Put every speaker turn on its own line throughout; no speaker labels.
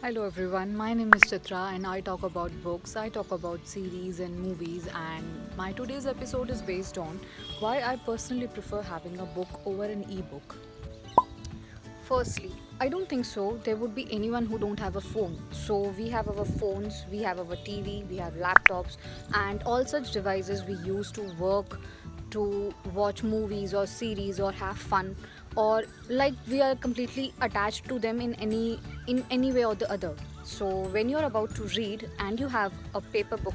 Hello everyone, my name is Chitra and I talk about books, I talk about series and movies, and my today's episode is based on why I personally prefer having a book over an ebook. Firstly, I don't think so. There would be anyone who don't have a phone. So we have our phones, we have our TV, we have laptops, and all such devices we use to work, to watch movies or series or have fun, or like we are completely attached to them in any way or the other. So when you're about to read and you have a paper book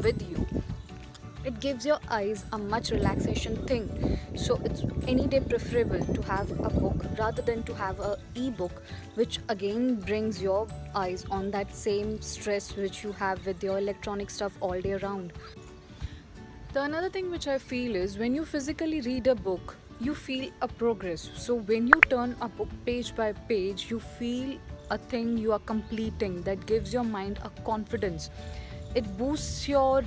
with you, it gives your eyes a much relaxation thing. So it's any day preferable to have a book rather than to have a ebook, which again brings your eyes on that same stress which you have with your electronic stuff all day around. The another thing which I feel is when you physically read a book, you feel a progress. So when you turn a book page by page, you feel a thing you are completing that gives your mind a confidence. It boosts your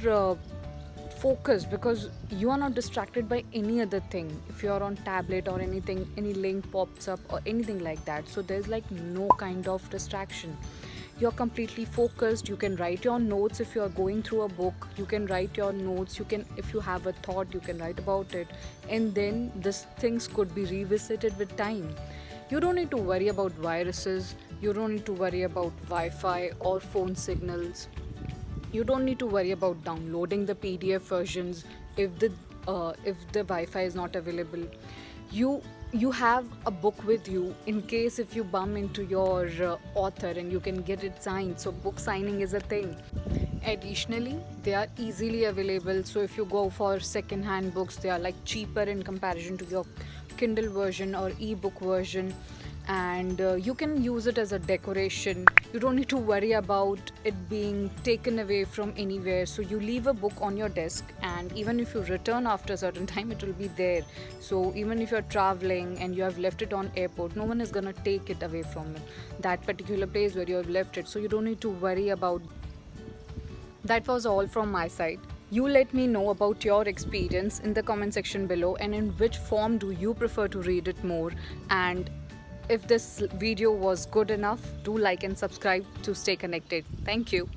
focus because you are not distracted by any other thing. If you are on tablet or anything, any link pops up or anything like that, so there's like no kind of distraction. You're completely focused. You can write your notes. If you are going through a book, you can write your notes. You can, if you have a thought, you can write about it, and then these things could be revisited with time. You don't need to worry about viruses. You don't need to worry about Wi-Fi or phone signals. You don't need to worry about downloading the PDF versions if the Wi-Fi is not available. You have a book with you in case if you bump into your author, and you can get it signed. So book signing is a thing. Additionally, they are easily available. So if you go for second hand books, they are like cheaper in comparison to your Kindle version or ebook version, and you can use it as a decoration. You don't need to worry about it being taken away from anywhere. So you leave a book on your desk, and even if you return after a certain time, it will be there. So even if you're traveling and you have left it on airport, no one is gonna take it away from that particular place where you have left it. So you don't need to worry about. That was all from my side. You let me know about your experience in the comment section below, and in which form do you prefer to read it more. And if this video was good enough, do like and subscribe to stay connected. Thank you.